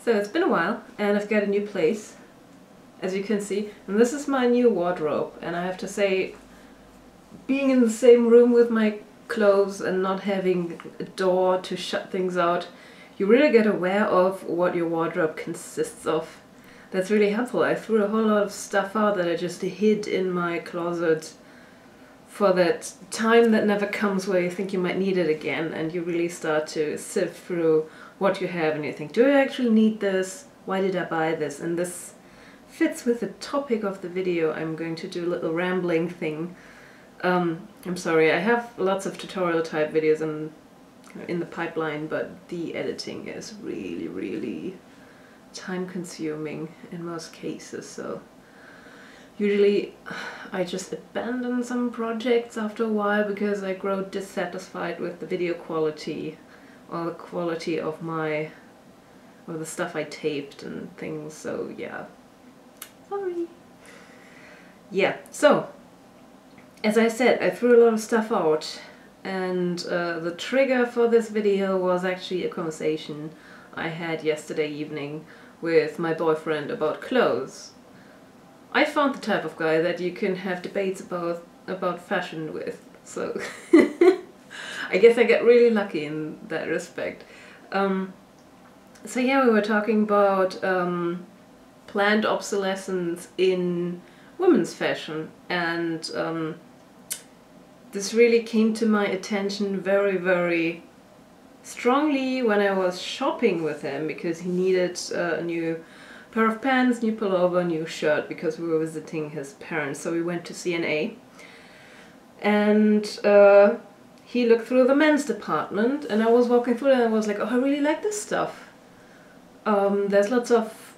So it's been a while and I've got a new place, as you can see, and this is my new wardrobe. And I have to say, being in the same room with my clothes and not having a door to shut things out, you really get aware of what your wardrobe consists of. That's really helpful. I threw a whole lot of stuff out that I just hid in my closet for that time that never comes where you think you might need it again, and you really start to sift through what you have and you think, do I actually need this? Why did I buy this? And this fits with the topic of the video. I'm going to do a little rambling thing. I'm sorry, I have lots of tutorial type videos in the pipeline, but the editing is really time consuming in most cases, so usually I just abandon some projects after a while because I grow dissatisfied with the video quality or the quality of the stuff I taped and things, so yeah. Sorry. Yeah, so as I said, I threw a lot of stuff out, and the trigger for this video was actually a conversation I had yesterday evening with my boyfriend about clothes. I found the type of guy that you can have debates about fashion with, so I guess I get really lucky in that respect. So yeah, we were talking about planned obsolescence in women's fashion, and this really came to my attention very strongly when I was shopping with him, because he needed a new pair of pants, new pullover, new shirt, because we were visiting his parents. So we went to C&A, and he looked through the men's department, and I was walking through and I was like, oh, I really like this stuff. There's lots of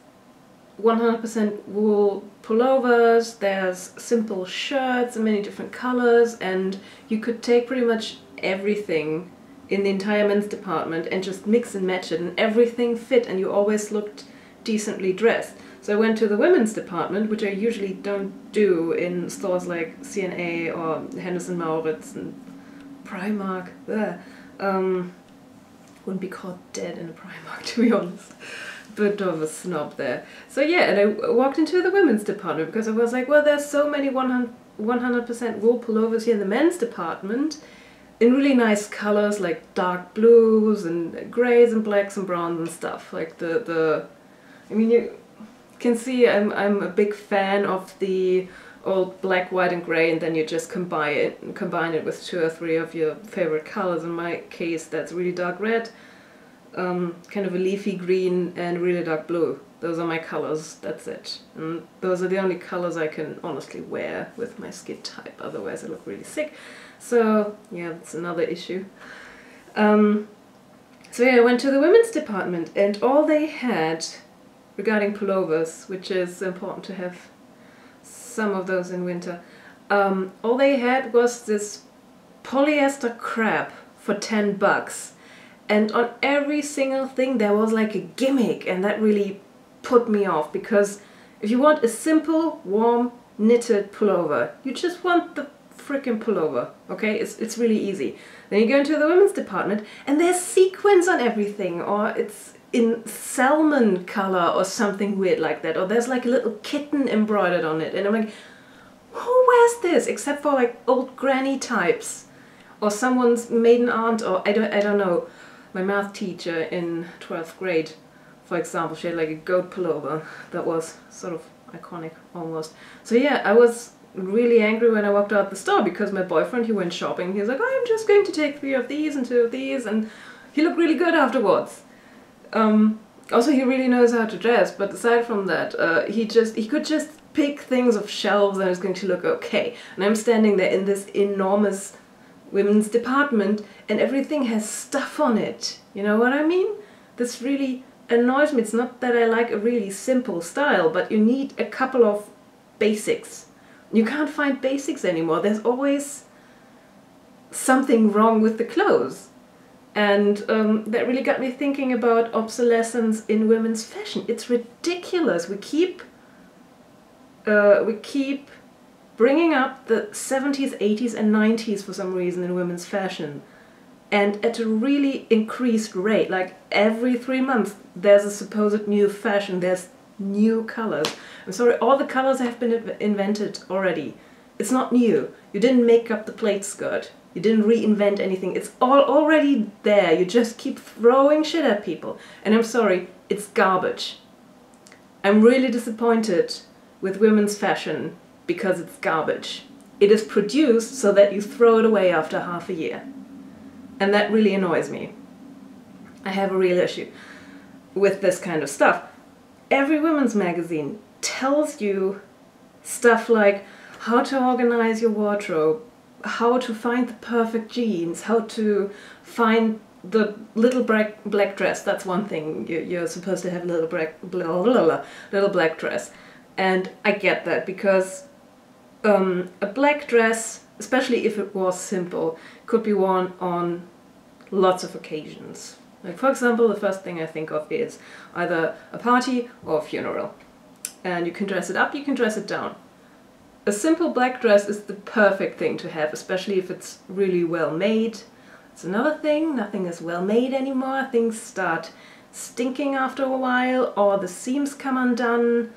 100% wool pullovers, there's simple shirts in many different colors, and you could take pretty much everything in the entire men's department and just mix and match it, and everything fit, and you always looked decently dressed. So I went to the women's department, which I usually don't do in stores like C&A or Henderson Mauritz and Primark. Wouldn't be caught dead in a Primark, to be honest. Bit of a snob there. So yeah, and I walked into the women's department because I was like, well, there's so many 100% wool pullovers here in the men's department in really nice colors like dark blues and grays and blacks and browns and stuff. Like I mean, you can see I'm a big fan of the old black, white and grey, and then you just combine it with 2 or 3 of your favorite colors. In my case, that's really dark red, kind of a leafy green, and really dark blue. Those are my colors, that's it. And those are the only colors I can honestly wear with my skin type, otherwise I look really sick. So yeah, that's another issue. So yeah, I went to the women's department, and all they had regarding pullovers, which is important to have some of those in winter, all they had was this polyester crap for $10. And on every single thing there was like a gimmick, and that really put me off, because if you want a simple, warm, knitted pullover, you just want the freaking pullover, okay? It's really easy. Then you go into the women's department and there's sequins on everything, or it's in salmon color or something weird like that, or there's like a little kitten embroidered on it, and I'm like, who wears this except for like old granny types or someone's maiden aunt, or I don't know. My math teacher in 12th grade, for example, she had like a goat pullover that was sort of iconic almost. So yeah, I was really angry when I walked out the store, because my boyfriend, he went shopping, he was like, oh, I'm just going to take 3 of these and 2 of these, and he looked really good afterwards. Also, he really knows how to dress, but aside from that, he could just pick things off shelves and it's going to look okay. And I'm standing there in this enormous women's department and everything has stuff on it. You know what I mean? This really annoys me. It's not that I like a really simple style, but you need a couple of basics. You can't find basics anymore. There's always something wrong with the clothes. And that really got me thinking about obsolescence in women's fashion. It's ridiculous. We keep bringing up the 70s, 80s and 90s for some reason in women's fashion. and at a really increased rate. Like every 3 months there's a supposed new fashion, there's new colors. I'm sorry, all the colors have been invented already. It's not new. You didn't make up the plate skirt. You didn't reinvent anything. It's all already there. You just keep throwing shit at people. And I'm sorry, it's garbage. I'm really disappointed with women's fashion because it's garbage. It is produced so that you throw it away after half a year. And that really annoys me. I have a real issue with this kind of stuff. Every women's magazine tells you stuff like how to organize your wardrobe, how to find the perfect jeans, how to find the little black dress. That's one thing. You're supposed to have a little black dress. And I get that, because a black dress, especially if it was simple, could be worn on lots of occasions. Like, for example, the first thing I think of is either a party or a funeral. And you can dress it up, you can dress it down. A simple black dress is the perfect thing to have, especially if it's really well made. It's another thing, nothing is well made anymore. Things start stinking after a while, or the seams come undone,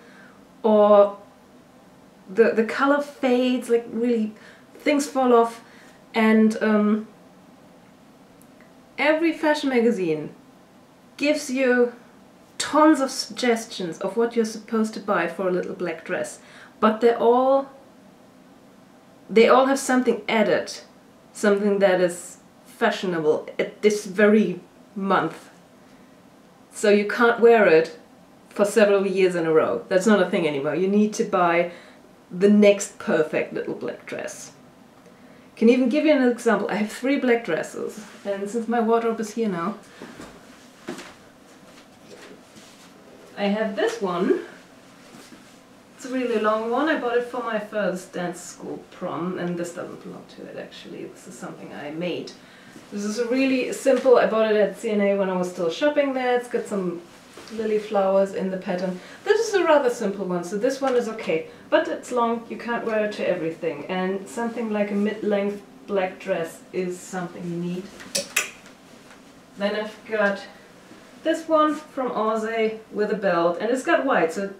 or the color fades, like really things fall off. And every fashion magazine gives you tons of suggestions of what you're supposed to buy for a little black dress, but they all have something added, something that is fashionable at this very month. So you can't wear it for several years in a row. That's not a thing anymore. You need to buy the next perfect little black dress. Can even give you an example. I have 3 black dresses, and since my wardrobe is here now, I have this one. It's a really long one. I bought it for my first dance school prom, and this doesn't belong to it actually. This is something I made. This is a really simple, I bought it at CNA when I was still shopping there. It's got some lily flowers in the pattern. This is a rather simple one, so this one is okay. But it's long, you can't wear it to everything. And something like a mid-length black dress is something you need. Then I've got this one from Orsay with a belt, and it's got white, so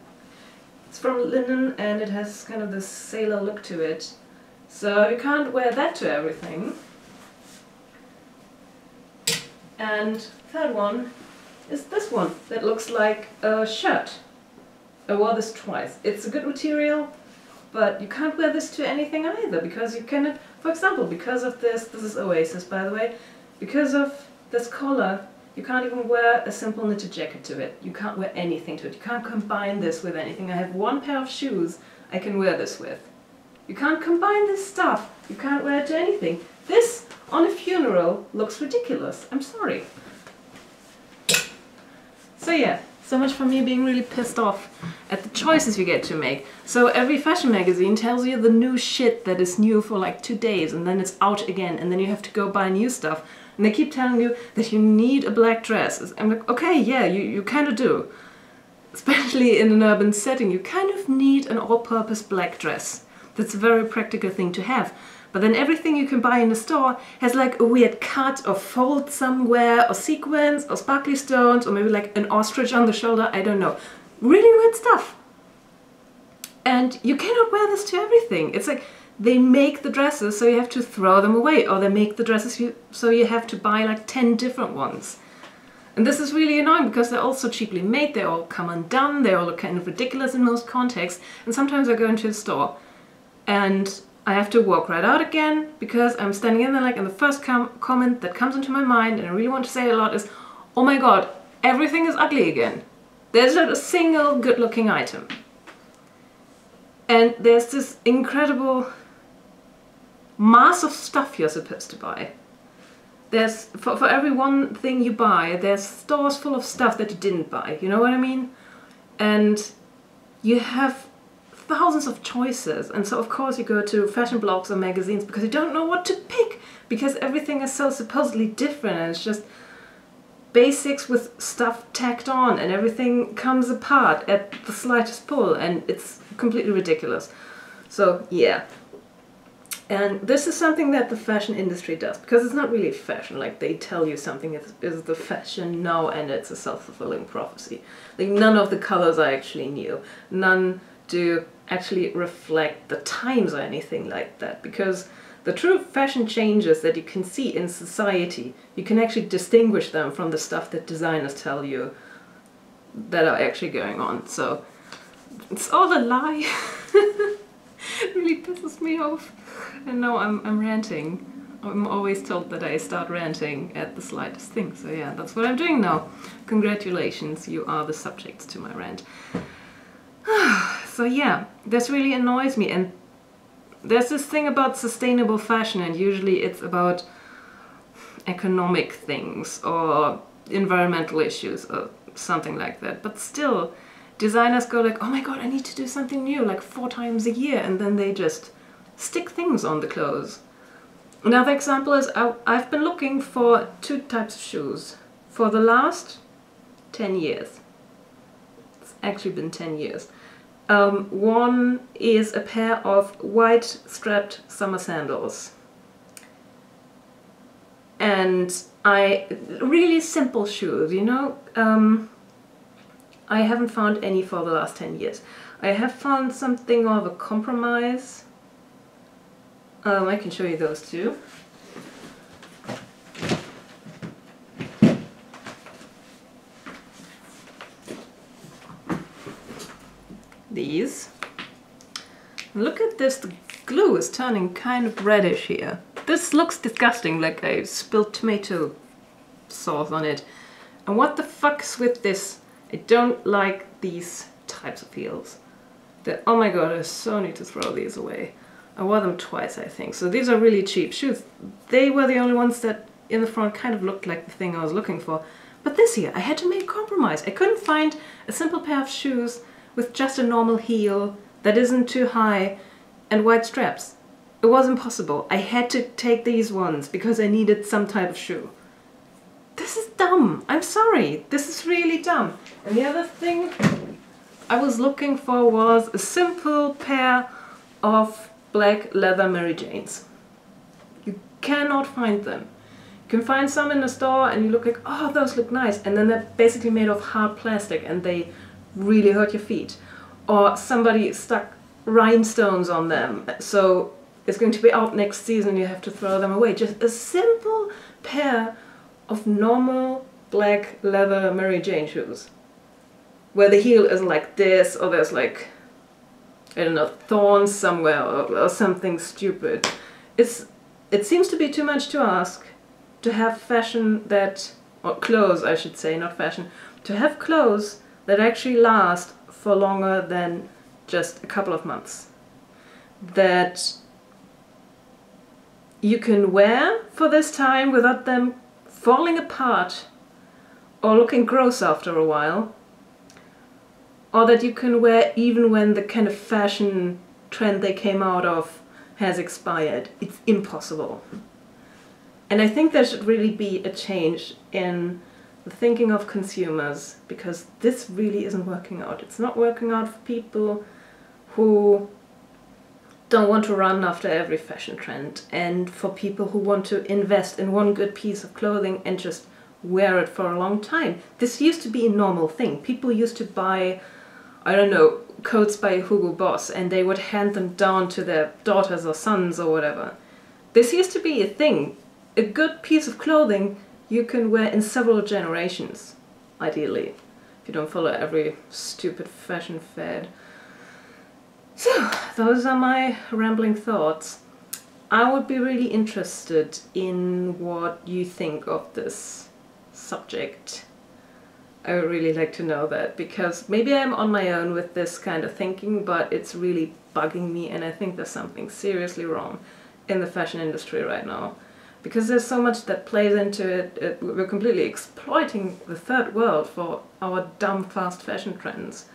it's from linen and it has kind of this sailor look to it. So you can't wear that to everything. And third one is this one that looks like a shirt. I wore this twice. It's a good material, but you can't wear this to anything either, because you cannot, for example, because of this is Oasis by the way, because of this collar, you can't even wear a simple knitted jacket to it. You can't wear anything to it. You can't combine this with anything. I have one pair of shoes I can wear this with. You can't combine this stuff. You can't wear it to anything. This on a funeral looks ridiculous. I'm sorry. So yeah, so much for me being really pissed off at the choices you get to make. So every fashion magazine tells you the new shit that is new for like 2 days, and then it's out again, and then you have to go buy new stuff. And they keep telling you that you need a black dress. I'm like, okay, yeah, you kind of do. Especially in an urban setting, you kind of need an all-purpose black dress. That's a very practical thing to have. But then everything you can buy in the store has like a weird cut or fold somewhere, or sequins, or sparkly stones, or maybe like an ostrich on the shoulder, I don't know. Really weird stuff. And you cannot wear this to everything. It's like they make the dresses so you have to throw them away, or they make the dresses so you have to buy like 10 different ones. And this is really annoying because they're all so cheaply made, they all come undone, they all look kind of ridiculous in most contexts, and sometimes I go into a store and I have to walk right out again because I'm standing in there like, and the first comment that comes into my mind, and I really want to say it a lot, is, oh my god, everything is ugly again. There's not a single good looking item. And there's this incredible mass of stuff you're supposed to buy. There's, for every one thing you buy, there's stores full of stuff that you didn't buy, you know what I mean? And you have thousands of choices, and so of course you go to fashion blogs or magazines because you don't know what to pick, because everything is so supposedly different, and it's just basics with stuff tacked on, and everything comes apart at the slightest pull, and it's completely ridiculous. So yeah. And this is something that the fashion industry does, because it's not really fashion. Like, they tell you something is the fashion now, and it's a self-fulfilling prophecy. Like, none of the colors are actually new. None do actually reflect the times or anything like that, because the true fashion changes that you can see in society, you can actually distinguish them from the stuff that designers tell you that are actually going on. So it's all a lie. It really pisses me off. And now I'm ranting. I'm always told that I start ranting at the slightest thing. So yeah, that's what I'm doing now. Congratulations, you are the subjects to my rant. So yeah, this really annoys me. And there's this thing about sustainable fashion, and usually it's about economic things or environmental issues or something like that. But still, designers go like, oh my god, I need to do something new like 4 times a year, and then they just stick things on the clothes. Another example is I've been looking for 2 types of shoes for the last 10 years. It's actually been 10 years. One is a pair of white strapped summer sandals. And really simple shoes, you know? I haven't found any for the last 10 years. I have found something of a compromise. I can show you those too. These. Look at this, the glue is turning kind of reddish here. This looks disgusting, like I spilled tomato sauce on it. And what the fuck's with this? I don't like these types of heels. Oh my god, I so need to throw these away. I wore them twice, I think. So these are really cheap shoes. They were the only ones that in the front kind of looked like the thing I was looking for. But this year, I had to make a compromise. I couldn't find a simple pair of shoes with just a normal heel that isn't too high and white straps. It was impossible. I had to take these ones because I needed some type of shoe. This is dumb. I'm sorry. This is really dumb. And the other thing I was looking for was a simple pair of black leather Mary Janes. You cannot find them. You can find some in the store and you look like, oh, those look nice. And then they're basically made of hard plastic and they really hurt your feet. Or somebody stuck rhinestones on them. So it's going to be out next season, you have to throw them away. Just a simple pair of normal black leather Mary Jane shoes, where the heel is like this, or there's like, I don't know, thorns somewhere, or something stupid. It seems to be too much to ask to have fashion that, or clothes I should say, not fashion, to have clothes that actually last for longer than just a couple of months. That you can wear for this time without them falling apart or looking gross after a while, or that you can wear even when the kind of fashion trend they came out of has expired. It's impossible. And I think there should really be a change in the thinking of consumers, because this really isn't working out. It's not working out for people who don't want to run after every fashion trend, and for people who want to invest in one good piece of clothing and just wear it for a long time. This used to be a normal thing. People used to buy, I don't know, coats by Hugo Boss, and they would hand them down to their daughters or sons or whatever. This used to be a thing. A good piece of clothing you can wear in several generations, ideally, if you don't follow every stupid fashion fad. So, those are my rambling thoughts. I would be really interested in what you think of this subject. I would really like to know that, because maybe I'm on my own with this kind of thinking, but it's really bugging me, and I think there's something seriously wrong in the fashion industry right now. Because there's so much that plays into it. We're completely exploiting the third world for our dumb fast fashion trends.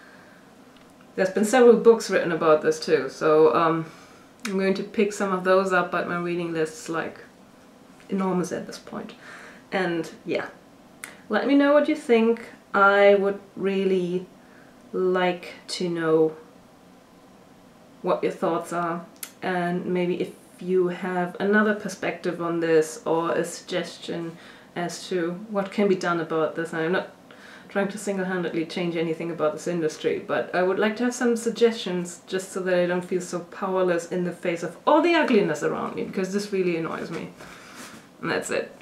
There's been several books written about this too, so I'm going to pick some of those up, but my reading list's like enormous at this point. And yeah, let me know what you think. I would really like to know what your thoughts are, and maybe if you have another perspective on this or a suggestion as to what can be done about this. And I'm not trying to single-handedly change anything about this industry, but I would like to have some suggestions just so that I don't feel so powerless in the face of all the ugliness around me, because this really annoys me. And that's it.